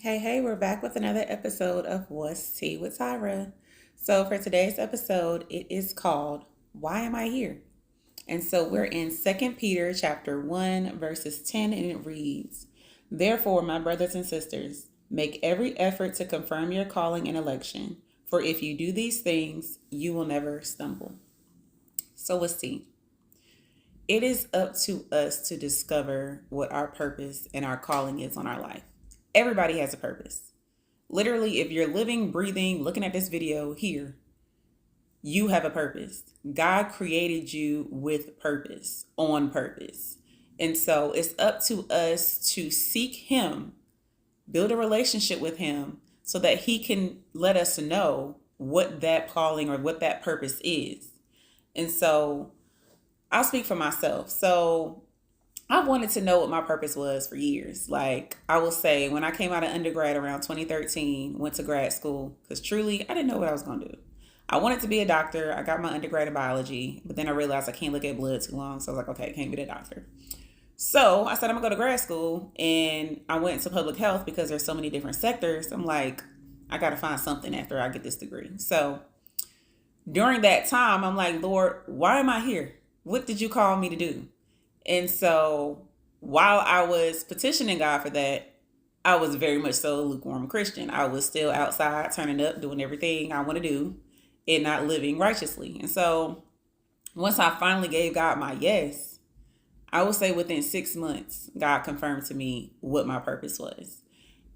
Hey, we're back with another episode of What's Tea with Tyra. So, for today's episode, it is called Why Am I Here? And so, we're in Second Peter chapter 1, verses 10, and it reads, Therefore, my brothers and sisters, make every effort to confirm your calling and election, for if you do these things, you will never stumble. So, what's tea? It is up to us to discover what our purpose and our calling is on our life. Everybody has a purpose. Literally, if you're living, breathing, looking at this video here, you have a purpose. God created you with purpose, on purpose. And so it's up to us to seek Him, build a relationship with Him so that He can let us know what that calling or what that purpose is. And so I'll speak for myself. So I wanted to know what my purpose was for years. Like I will say, when I came out of undergrad around 2013, went to grad school, because truly I didn't know what I was going to do. I wanted to be a doctor. I got my undergrad in biology, but then I realized I can't look at blood too long. So I was like, okay, I can't be a doctor. So I said, I'm going to go to grad school, and I went to public health because there's so many different sectors. I'm like, I got to find something after I get this degree. So during that time, I'm like, Lord, why am I here? What did you call me to do? And so while I was petitioning God for that, I was very much so a lukewarm Christian. I was still outside, turning up, doing everything I want to do and not living righteously. And so once I finally gave God my yes, I would say within 6 months, God confirmed to me what my purpose was.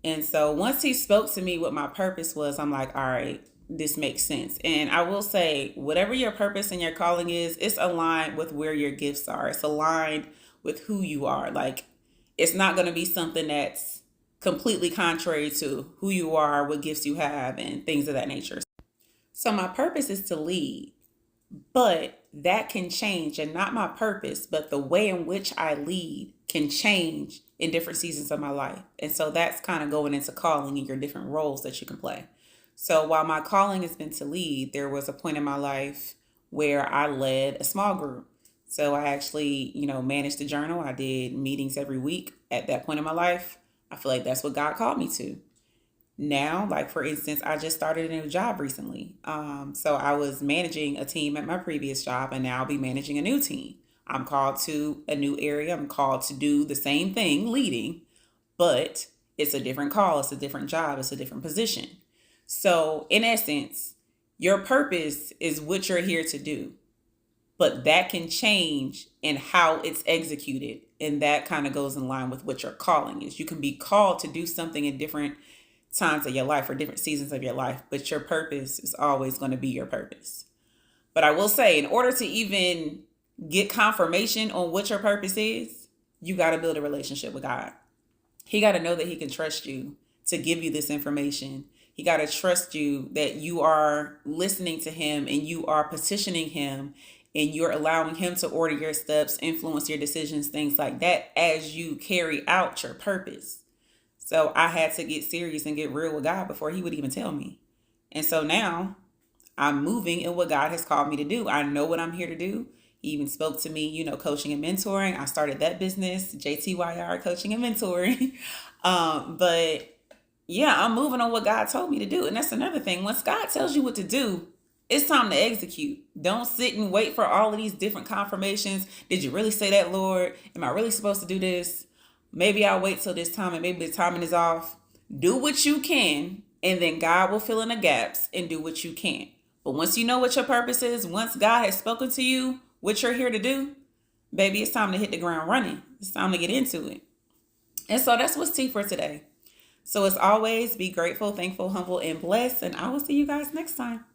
And so once He spoke to me what my purpose was, I'm like, all right, this makes sense. And I will say, whatever your purpose and your calling is, it's aligned with where your gifts are. It's aligned with who you are. Like, it's not going to be something that's completely contrary to who you are, what gifts you have, and things of that nature. So my purpose is to lead, but that can change. And not my purpose, but the way in which I lead can change in different seasons of my life. And so that's kind of going into calling and your different roles that you can play. So while my calling has been to lead, there was a point in my life where I led a small group. So I actually, managed the journal. I did meetings every week at that point in my life. I feel like that's what God called me to. Now, like for instance, I just started a new job recently. So I was managing a team at my previous job, and now I'll be managing a new team. I'm called to a new area. I'm called to do the same thing, leading, but it's a different call. It's a different job. It's a different position. So in essence, your purpose is what you're here to do, but that can change in how it's executed. And that kind of goes in line with what your calling is. You can be called to do something in different times of your life or different seasons of your life, but your purpose is always going to be your purpose. But I will say, in order to even get confirmation on what your purpose is, you got to build a relationship with God. He got to know that He can trust you to give you this information. He got to trust you that you are listening to Him and you are petitioning Him and you're allowing Him to order your steps, influence your decisions, things like that as you carry out your purpose. So I had to get serious and get real with God before He would even tell me. And so now I'm moving in what God has called me to do. I know what I'm here to do. He even spoke to me, coaching and mentoring. I started that business, JTYR, coaching and mentoring. But yeah, I'm moving on what God told me to do. And that's another thing. Once God tells you what to do, it's time to execute. Don't sit and wait for all of these different confirmations. Did you really say that, Lord? Am I really supposed to do this? Maybe I'll wait till this time and maybe the timing is off. Do what you can, and then God will fill in the gaps and do what you can. But once you know what your purpose is, once God has spoken to you, what you're here to do, baby, it's time to hit the ground running. It's time to get into it. And so that's what's tea for today. So as always, be grateful, thankful, humble, and blessed. And I will see you guys next time.